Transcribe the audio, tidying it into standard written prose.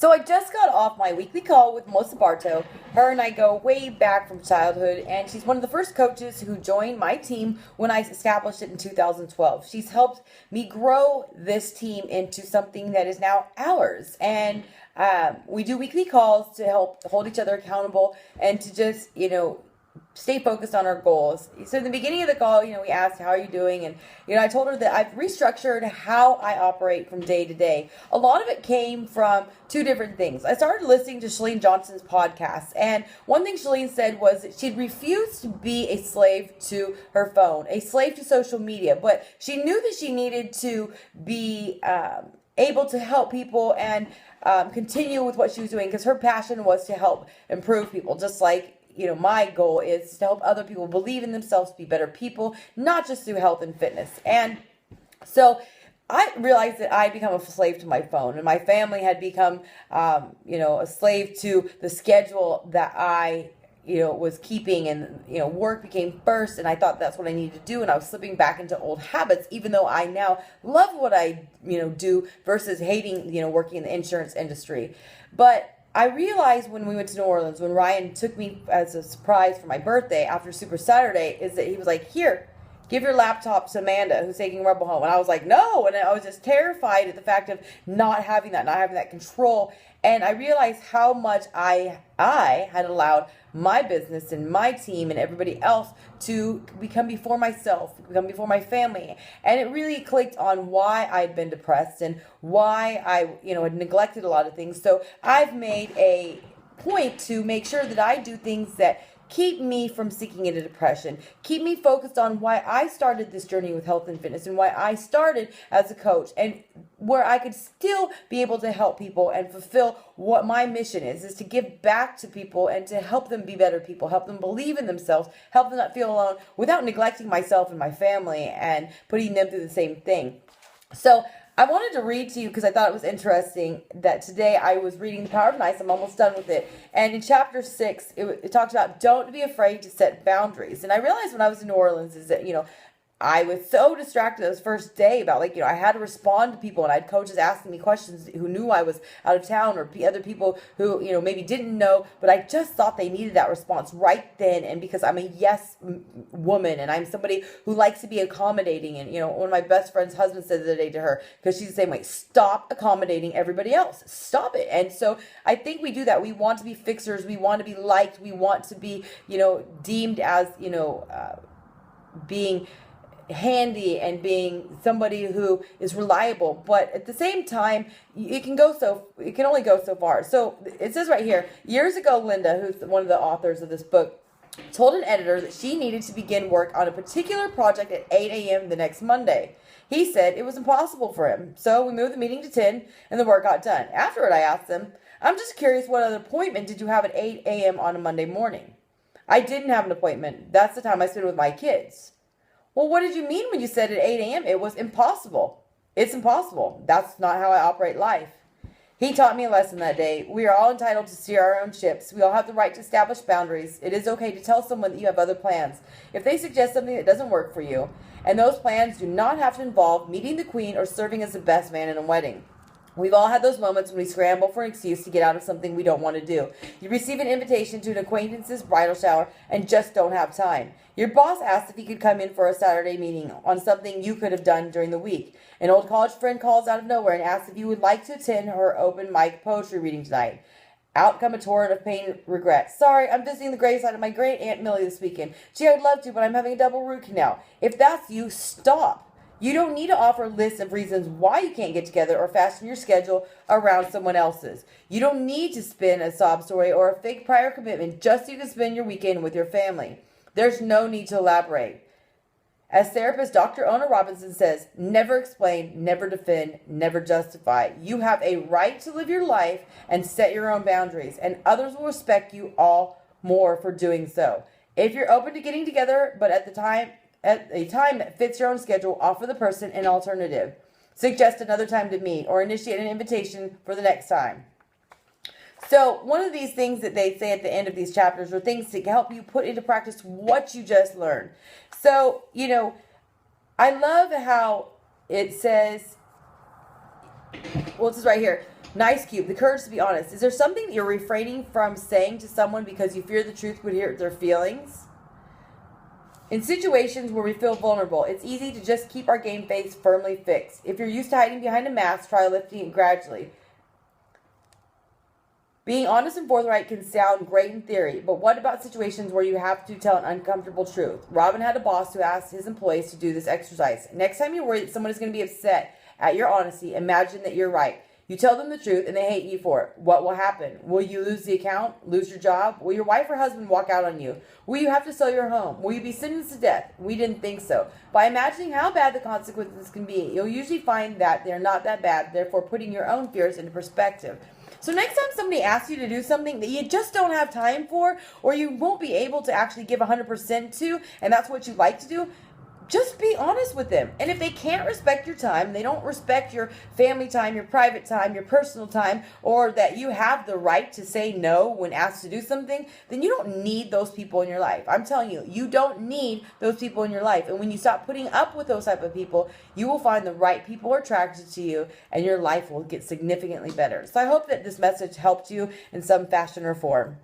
So I just got off my weekly call with Melissa Bartow. Her and I go way back from childhood, and she's one of the first coaches who joined my team when I established it in 2012. She's helped me grow this team into something that is now ours. And we do weekly calls to help hold each other accountable and to just, stay focused on our goals. So in the beginning of the call, we asked, how are you doing? And, I told her that I've restructured how I operate from day to day. A lot of it came from two different things. I started listening to Chalene Johnson's podcast. And one thing Chalene said was that she'd refused to be a slave to her phone, a slave to social media. But she knew that she needed to be able to help people and continue with what she was doing because her passion was to help improve people, just like my goal is to help other people believe in themselves, be better people, not just through health and fitness. And so I realized that I had become a slave to my phone, and my family had become, a slave to the schedule that I, was keeping, and, work became first, and I thought that's what I needed to do, and I was slipping back into old habits, even though I now love what I, do versus hating, working in the insurance industry. But I realized when we went to New Orleans, when Ryan took me as a surprise for my birthday after Super Saturday, is that he was like, here, give your laptop to Amanda, who's taking Rebel home. And I was like, no. And I was just terrified at the fact of not having that control. And I realized how much I had allowed my business and my team and everybody else to become before myself, become before my family. And it really clicked on why I'd been depressed and why I, had neglected a lot of things. So I've made a point to make sure that I do things that keep me from sinking into depression, keep me focused on why I started this journey with health and fitness and why I started as a coach, and where I could still be able to help people and fulfill what my mission is to give back to people and to help them be better people, help them believe in themselves, help them not feel alone without neglecting myself and my family and putting them through the same thing. So I wanted to read to you because I thought it was interesting that today I was reading The Power of Nice. I'm almost done with it. And in chapter 6, it talks about don't be afraid to set boundaries. And I realized when I was in New Orleans is that, I was so distracted those first day about I had to respond to people, and I had coaches asking me questions who knew I was out of town, or other people who, maybe didn't know, but I just thought they needed that response right then. And because I'm a yes woman and I'm somebody who likes to be accommodating, and, one of my best friend's husband said the other day to her, because she's the same way, stop accommodating everybody else. Stop it. And so I think we do that. We want to be fixers. We want to be liked. We want to be, deemed as, being handy and being somebody who is reliable, but at the same time it can only go so far. So it says right here, years ago, Linda, who's one of the authors of this book, told an editor that she needed to begin work on a particular project at 8 a.m. the next Monday. He said it was impossible for him, so we moved the meeting to 10 and the work got done. Afterward, I asked him, I'm just curious, what other appointment did you have at 8 a.m. on a Monday morning? I didn't have an appointment. That's the time I spend with my kids. Well, what did you mean when you said at 8 a.m.? It was impossible. It's impossible. That's not how I operate life. He taught me a lesson that day. We are all entitled to steer our own ships. We all have the right to establish boundaries. It is okay to tell someone that you have other plans if they suggest something that doesn't work for you. And those plans do not have to involve meeting the queen or serving as the best man in a wedding. We've all had those moments when we scramble for an excuse to get out of something we don't want to do. You receive an invitation to an acquaintance's bridal shower and just don't have time. Your boss asked if he could come in for a Saturday meeting on something you could have done during the week. An old college friend calls out of nowhere and asks if you would like to attend her open mic poetry reading tonight. Out come a torrent of pain and regret. Sorry, I'm visiting the graveside of my great Aunt Millie this weekend. Gee, I'd love to, but I'm having a double root canal. If that's you, stop. You don't need to offer lists of reasons why you can't get together or fasten your schedule around someone else's. You don't need to spin a sob story or a fake prior commitment just so you can spend your weekend with your family. There's no need to elaborate. As therapist Dr. Ona Robinson says, never explain, never defend, never justify. You have a right to live your life and set your own boundaries, and others will respect you all more for doing so. If you're open to getting together, but at a time that fits your own schedule, offer the person an alternative. Suggest another time to meet or initiate an invitation for the next time. So one of these things that they say at the end of these chapters are things to help you put into practice what you just learned. So, I love how it says, well, it says right here, Nice Cube, the courage to be honest. Is there something that you're refraining from saying to someone because you fear the truth would hurt their feelings? In situations where we feel vulnerable, it's easy to just keep our game face firmly fixed. If you're used to hiding behind a mask, try lifting it gradually. Being honest and forthright can sound great in theory, but what about situations where you have to tell an uncomfortable truth? Robin had a boss who asked his employees to do this exercise. Next time you're worried that someone is going to be upset at your honesty, imagine that you're right. You tell them the truth and they hate you for it. What will happen? Will you lose the account? Lose your job? Will your wife or husband walk out on you? Will you have to sell your home? Will you be sentenced to death? We didn't think so. By imagining how bad the consequences can be, you'll usually find that they're not that bad, therefore putting your own fears into perspective. So next time somebody asks you to do something that you just don't have time for, or you won't be able to actually give 100% to, and that's what you like to do, just be honest with them. And if they can't respect your time, they don't respect your family time, your private time, your personal time, or that you have the right to say no when asked to do something, then you don't need those people in your life. I'm telling you, you don't need those people in your life. And when you stop putting up with those type of people, you will find the right people are attracted to you, and your life will get significantly better. So I hope that this message helped you in some fashion or form.